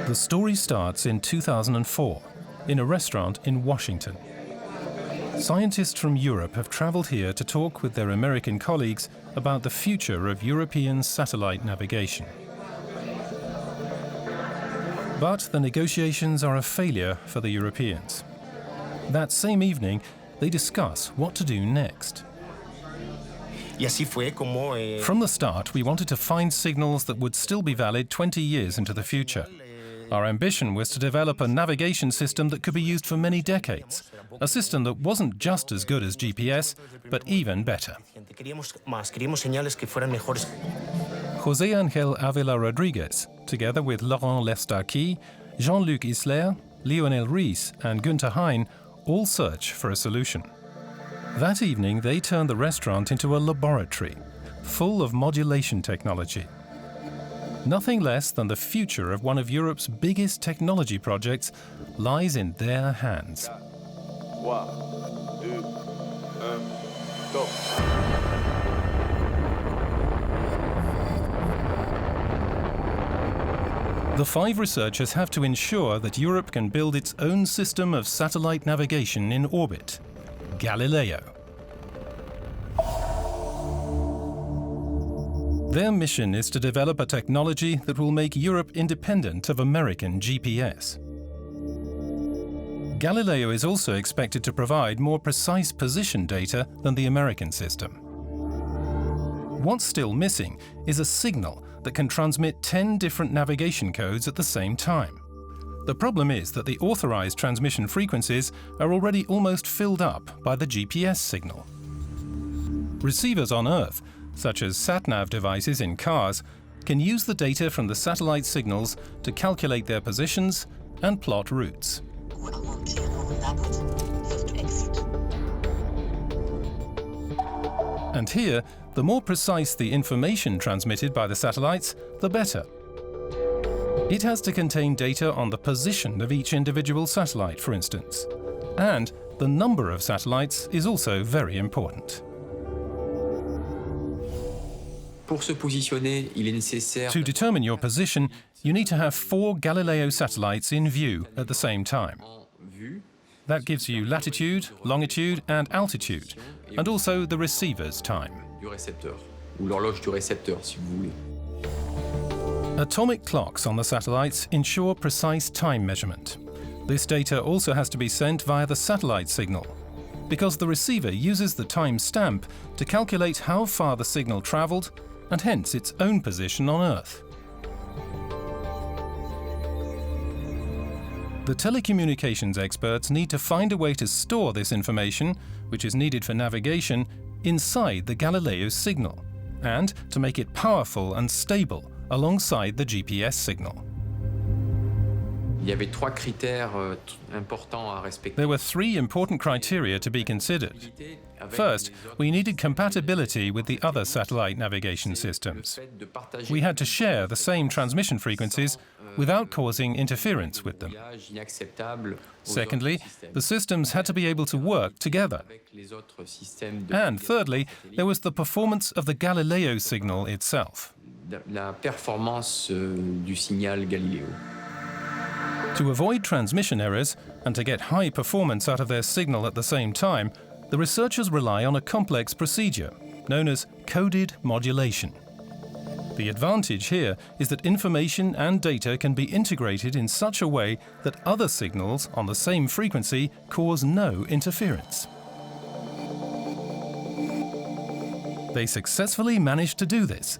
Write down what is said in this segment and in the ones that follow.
The story starts in 2004, in a restaurant in Washington. Scientists from Europe have traveled here to talk with their American colleagues about the future of European satellite navigation. But the negotiations are a failure for the Europeans. That same evening, they discuss what to do next. From the start, we wanted to find signals that would still be valid 20 years into the future. Our ambition was to develop a navigation system that could be used for many decades, a system that wasn't just as good as GPS, but even better. José Ángel Ávila Rodríguez, together with Laurent Lestarqui, Jean-Luc Isler, Lionel Ries and Günther Hein, all search for a solution. That evening, they turned the restaurant into a laboratory, full of modulation technology. Nothing less than the future of one of Europe's biggest technology projects lies in their hands. The 5 researchers have to ensure that Europe can build its own system of satellite navigation in orbit, Galileo. Their mission is to develop a technology that will make Europe independent of American GPS. Galileo is also expected to provide more precise position data than the American system. What's still missing is a signal that can transmit 10 different navigation codes at the same time. The problem is that the authorized transmission frequencies are already almost filled up by the GPS signal. Receivers on Earth, such as sat-nav devices in cars, can use the data from the satellite signals to calculate their positions and plot routes. And here, the more precise the information transmitted by the satellites, the better. It has to contain data on the position of each individual satellite, for instance. And the number of satellites is also very important. To determine your position, you need to have 4 Galileo satellites in view at the same time. That gives you latitude, longitude and altitude, and also the receiver's time. Atomic clocks on the satellites ensure precise time measurement. This data also has to be sent via the satellite signal, because the receiver uses the time stamp to calculate how far the signal traveled and hence its own position on Earth. The telecommunications experts need to find a way to store this information, which is needed for navigation, inside the Galileo signal, and to make it powerful and stable alongside the GPS signal. There were 3 important criteria to be considered. First, we needed compatibility with the other satellite navigation systems. We had to share the same transmission frequencies without causing interference with them. Secondly, the systems had to be able to work together. And thirdly, there was the performance of the Galileo signal itself. To avoid transmission errors and to get high performance out of their signal at the same time, the researchers rely on a complex procedure known as coded modulation. The advantage here is that information and data can be integrated in such a way that other signals on the same frequency cause no interference. They successfully managed to do this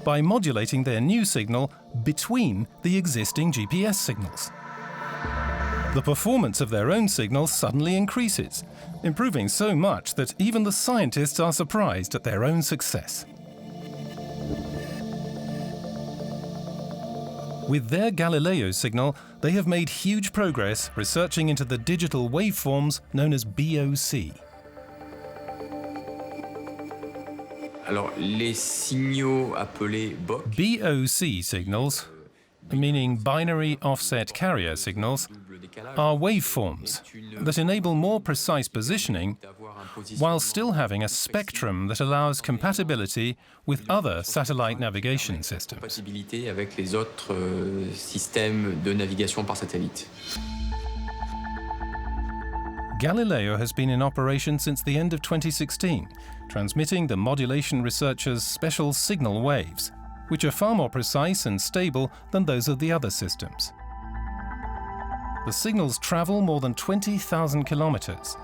by modulating their new signal between the existing GPS signals. The performance of their own signal suddenly increases, improving so much that even the scientists are surprised at their own success. With their Galileo signal, they have made huge progress researching into the digital waveforms known as BOC. BOC signals, meaning binary offset carrier signals, are waveforms that enable more precise positioning while still having a spectrum that allows compatibility with other satellite navigation systems. Compatibilité avec les autres systèmes de navigation par satellite. Galileo has been in operation since the end of 2016, transmitting the modulation researchers' special signal waves, which are far more precise and stable than those of the other systems. The signals travel more than 20,000 kilometers,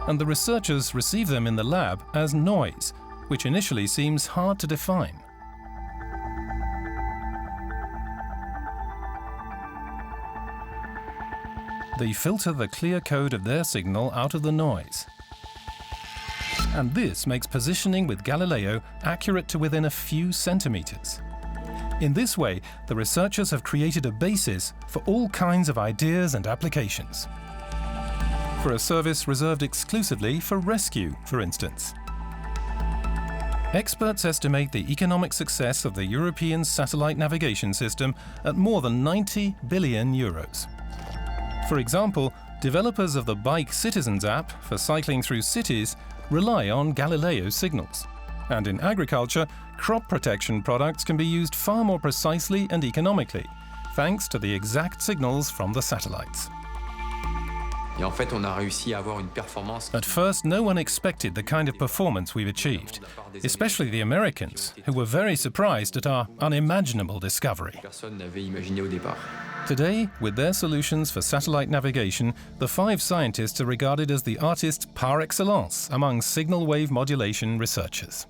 and the researchers receive them in the lab as noise, which initially seems hard to define. They filter the clear code of their signal out of the noise. And this makes positioning with Galileo accurate to within a few centimeters. In this way, the researchers have created a basis for all kinds of ideas and applications. For a service reserved exclusively for rescue, for instance. Experts estimate the economic success of the European satellite navigation system at more than 90 billion euros. For example, developers of the Bike Citizens app for cycling through cities rely on Galileo signals. And in agriculture, crop protection products can be used far more precisely and economically, thanks to the exact signals from the satellites. Et en fait, on a réussi à avoir une performance. At first, no one expected the kind of performance we've achieved, especially the Americans, who were very surprised at our unimaginable discovery. Personne n'avait imaginé au départ. Today, with their solutions for satellite navigation, the 5 scientists are regarded as the artists par excellence among signal wave modulation researchers.